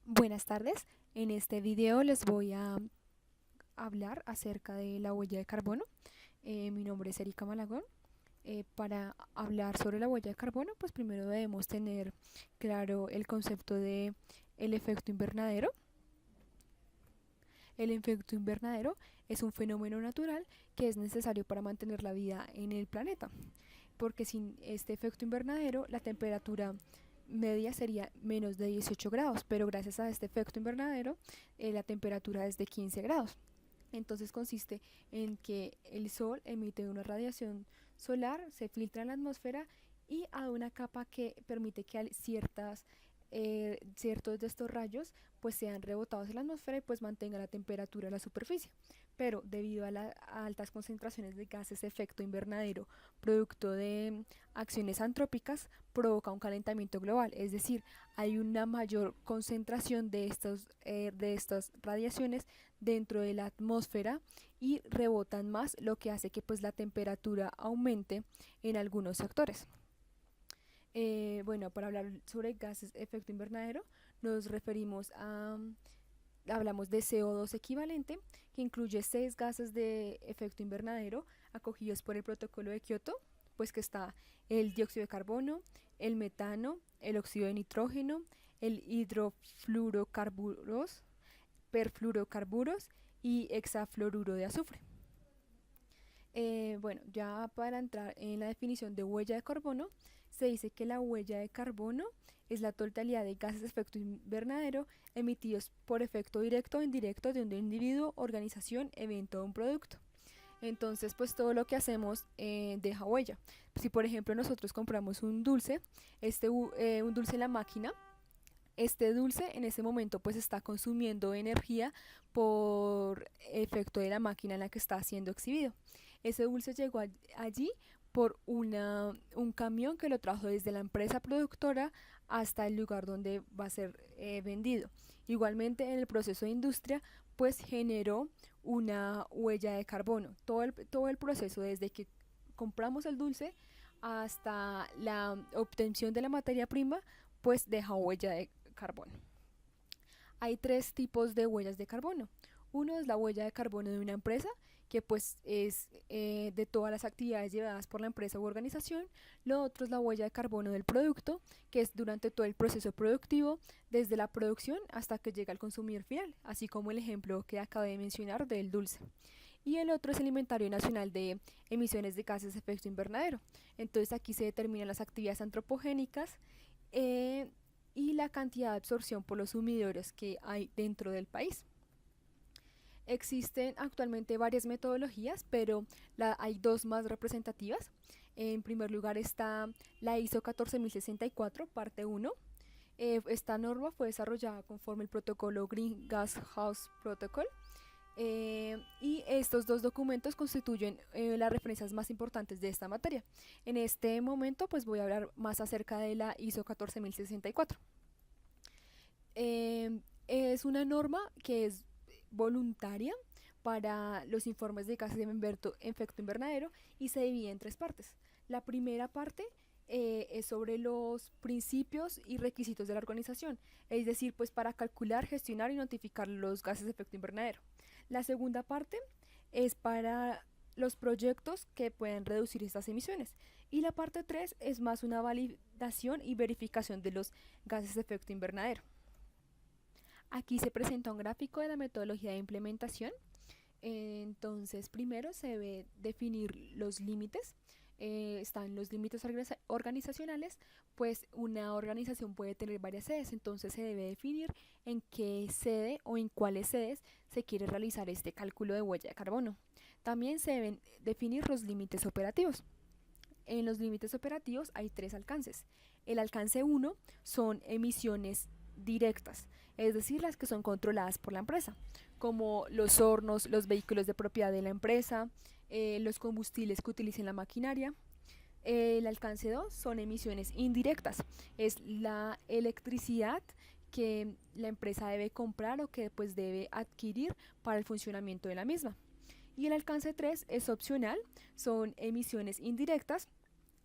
Buenas tardes, en este video les voy a hablar acerca de la huella de carbono. Mi nombre es Erika Malagón. Para hablar sobre la huella de carbono, pues primero debemos tener claro el concepto de el efecto invernadero. El efecto invernadero es un fenómeno natural que es necesario para mantener la vida en el planeta, porque sin este efecto invernadero la temperatura media sería menos de 18 grados, pero gracias a este efecto invernadero la temperatura es de 15 grados. Entonces consiste en que el sol emite una radiación solar, se filtra en la atmósfera y a una capa que permite que ciertos de estos rayos pues sean rebotados en la atmósfera y pues mantenga la temperatura de la superficie. Pero debido a altas concentraciones de gases de efecto invernadero producto de acciones antrópicas, provoca un calentamiento global, es decir, hay una mayor concentración de estas radiaciones dentro de la atmósfera y rebotan más, lo que hace que pues la temperatura aumente en algunos sectores. Bueno, para hablar sobre gases de efecto invernadero, nos referimos a, hablamos de CO2 equivalente, que incluye 6 gases de efecto invernadero acogidos por el protocolo de Kioto, pues que está el dióxido de carbono, el metano, el óxido de nitrógeno, el hidrofluorocarburos, perfluorocarburos y hexafluoruro de azufre. Bueno, ya para entrar en la definición de huella de carbono, se dice que la huella de carbono es la totalidad de gases de efecto invernadero emitidos por efecto directo o indirecto de un individuo, organización, evento o un producto. Entonces, pues todo lo que hacemos deja huella. Si por ejemplo nosotros compramos un dulce, un dulce en la máquina, este dulce en ese momento pues está consumiendo energía por efecto de la máquina en la que está siendo exhibido. Ese dulce llegó allí por un camión que lo trajo desde la empresa productora hasta el lugar donde va a ser vendido. Igualmente en el proceso de industria pues generó una huella de carbono. Todo el proceso desde que compramos el dulce hasta la obtención de la materia prima pues deja huella de carbono. Hay 3 tipos de huellas de carbono. Uno es la huella de carbono de una empresa, que pues es de todas las actividades llevadas por la empresa u organización. Lo otro es la huella de carbono del producto, que es durante todo el proceso productivo, desde la producción hasta que llega al consumidor final, así como el ejemplo que acabé de mencionar del dulce. Y el otro es el Inventario Nacional de Emisiones de Gases de Efecto Invernadero. Entonces aquí se determinan las actividades antropogénicas eh, y la cantidad de absorción por los humidores que hay dentro del país. Existen actualmente varias metodologías, pero hay dos más representativas. En primer lugar está la ISO 14064, parte 1. Esta norma fue desarrollada conforme el protocolo Green Gas House Protocol. Y estos dos documentos constituyen las referencias más importantes de esta materia. En este momento pues voy a hablar más acerca de la ISO 14064. Es una norma que es voluntaria para los informes de gases de efecto invernadero y se divide en 3 partes. La primera parte es sobre los principios y requisitos de la organización, es decir, pues para calcular, gestionar y notificar los gases de efecto invernadero. La segunda parte es para los proyectos que pueden reducir estas emisiones. Y la parte 3 es más una validación y verificación de los gases de efecto invernadero. Aquí se presenta un gráfico de la metodología de implementación. Entonces, primero se debe definir los límites. Están los límites organizacionales, pues una organización puede tener varias sedes, entonces se debe definir en qué sede o en cuáles sedes se quiere realizar este cálculo de huella de carbono. También se deben definir los límites operativos. En los límites operativos hay 3 alcances. El alcance 1 son emisiones directas, es decir, las que son controladas por la empresa, como los hornos, los vehículos de propiedad de la empresa, los combustibles que utilicen la maquinaria. El alcance 2 son emisiones indirectas, es la electricidad que la empresa debe comprar o que pues debe adquirir para el funcionamiento de la misma. Y el alcance 3 es opcional, son emisiones indirectas,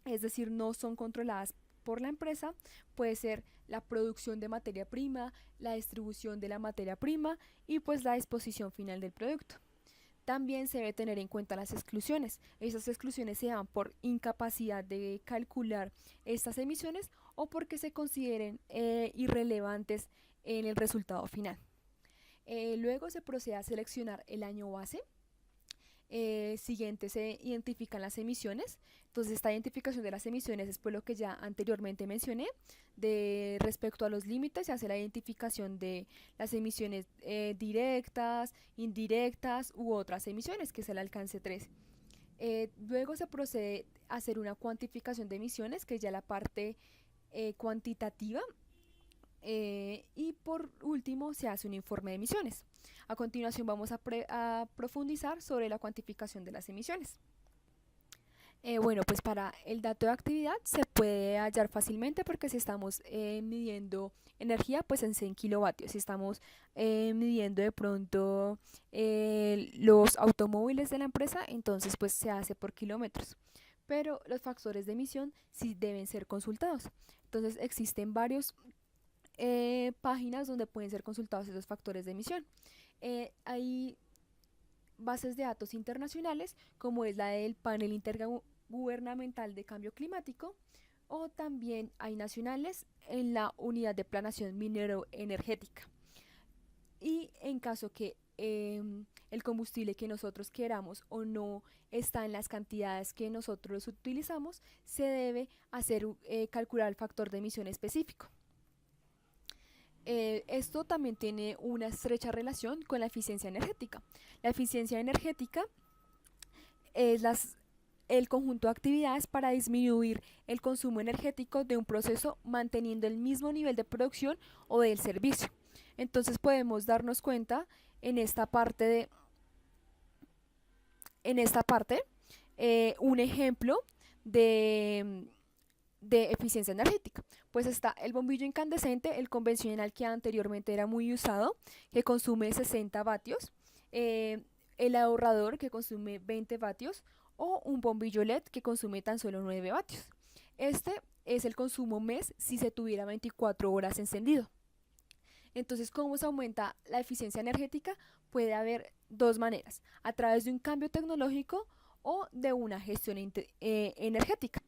es decir, no son controladas por la empresa puede ser la producción de materia prima, la distribución de la materia prima y pues la disposición final del producto. También se debe tener en cuenta las exclusiones. Esas exclusiones se dan por incapacidad de calcular estas emisiones o porque se consideren irrelevantes en el resultado final. Luego se procede a seleccionar el año base. Siguiente se identifican las emisiones. Entonces esta identificación de las emisiones es por lo que ya anteriormente mencioné. De respecto a los límites se hace la identificación de las emisiones directas, indirectas u otras emisiones, que es el alcance 3. Luego se procede a hacer una cuantificación de emisiones, que es ya la parte cuantitativa. Y por último se hace un informe de emisiones. A continuación vamos a profundizar sobre la cuantificación de las emisiones. Bueno, pues para el dato de actividad se puede hallar fácilmente porque si estamos midiendo energía, pues en 100 kilovatios. Si estamos midiendo de pronto los automóviles de la empresa, entonces pues se hace por kilómetros. Pero los factores de emisión sí deben ser consultados. Entonces existen varios páginas donde pueden ser consultados esos factores de emisión. Hay bases de datos internacionales, como es la del Panel Intergubernamental de Cambio Climático, o también hay nacionales en la Unidad de Planación Minero-Energética. Y en caso que el combustible que nosotros queramos o no está en las cantidades que nosotros utilizamos, se debe hacer calcular el factor de emisión específico. Esto también tiene una estrecha relación con la eficiencia energética. La eficiencia energética es el conjunto de actividades para disminuir el consumo energético de un proceso manteniendo el mismo nivel de producción o del servicio. Entonces podemos darnos cuenta en esta parte un ejemplo de eficiencia energética. Pues está el bombillo incandescente, el convencional que anteriormente era muy usado, que consume 60 vatios, el ahorrador que consume 20 vatios o un bombillo LED que consume tan solo 9 vatios. Este es el consumo mes si se tuviera 24 horas encendido. Entonces, ¿cómo se aumenta la eficiencia energética? Puede haber dos maneras, a través de un cambio tecnológico o de una gestión energética.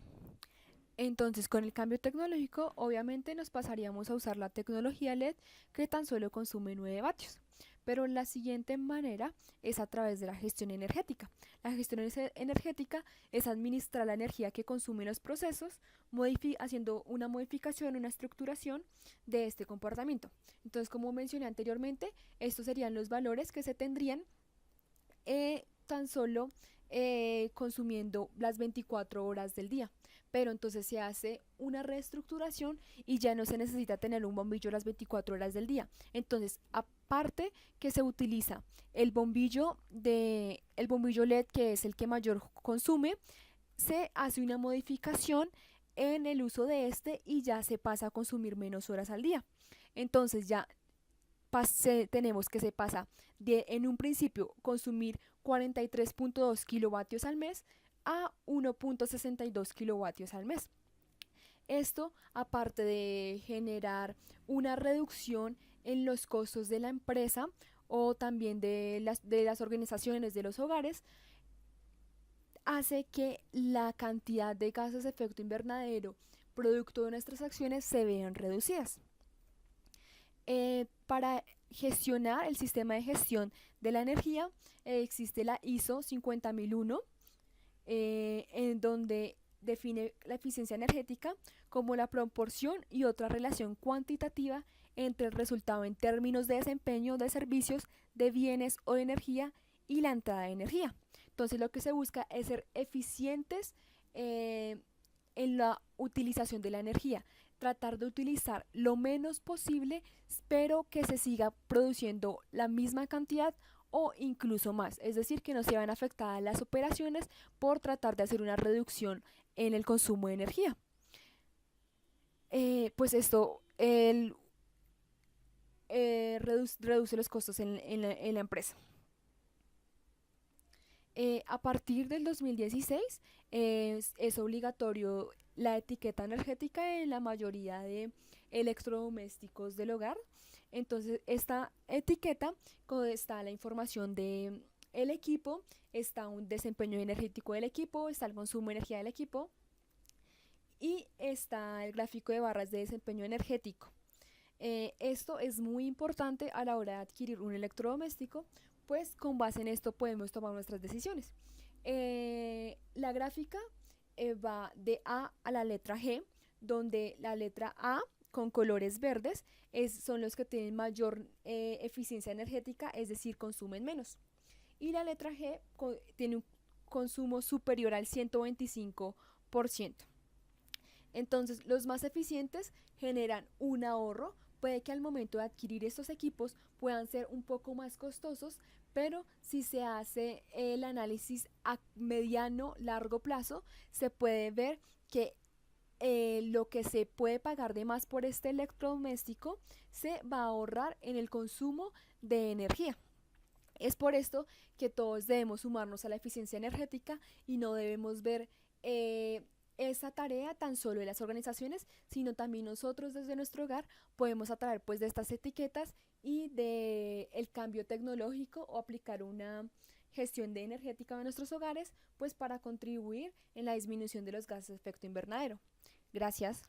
Entonces, con el cambio tecnológico, obviamente nos pasaríamos a usar la tecnología LED que tan solo consume 9 vatios. Pero la siguiente manera es a través de la gestión energética. La gestión energética es administrar la energía que consumen los procesos, haciendo una modificación, una estructuración de este comportamiento. Entonces, como mencioné anteriormente, estos serían los valores que se tendrían tan solo consumiendo las 24 horas del día. Pero entonces se hace una reestructuración y ya no se necesita tener un bombillo las 24 horas del día. Entonces, aparte que se utiliza el bombillo LED, que es el que mayor consume, se hace una modificación en el uso de este y ya se pasa a consumir menos horas al día. Entonces ya tenemos que se pasa de en un principio consumir 43.2 kilovatios al mes a 1.62 kilovatios al mes. Esto, aparte de generar una reducción en los costos de la empresa o también de las organizaciones, de los hogares, hace que la cantidad de gases de efecto invernadero producto de nuestras acciones se vean reducidas. Para gestionar el sistema de gestión de la energía existe la ISO 50001, en donde define la eficiencia energética como la proporción y otra relación cuantitativa entre el resultado en términos de desempeño de servicios, de bienes o de energía y la entrada de energía. Entonces lo que se busca es ser eficientes en la utilización de la energía, tratar de utilizar lo menos posible, pero que se siga produciendo la misma cantidad o incluso más, es decir, que no se vean afectadas las operaciones por tratar de hacer una reducción en el consumo de energía. Pues esto reduce los costos en la empresa. A partir del 2016 es obligatorio la etiqueta energética en la mayoría de electrodomésticos del hogar. Entonces, esta etiqueta está la información de el equipo, está un desempeño energético del equipo, está el consumo de energía del equipo y está el gráfico de barras de desempeño energético. Esto es muy importante a la hora de adquirir un electrodoméstico, pues con base en esto podemos tomar nuestras decisiones. La gráfica va de A a la letra G, donde la letra A con colores verdes son los que tienen mayor eficiencia energética, es decir, consumen menos. Y la letra G tiene un consumo superior al 125%. Entonces, los más eficientes generan un ahorro. Puede que al momento de adquirir estos equipos puedan ser un poco más costosos, pero si se hace el análisis a mediano, largo plazo, se puede ver que lo que se puede pagar de más por este electrodoméstico se va a ahorrar en el consumo de energía. Es por esto que todos debemos sumarnos a la eficiencia energética y no debemos ver esa tarea tan solo de las organizaciones, sino también nosotros desde nuestro hogar podemos a través pues de estas etiquetas y de el cambio tecnológico o aplicar una gestión de energética de nuestros hogares pues para contribuir en la disminución de los gases de efecto invernadero. Gracias.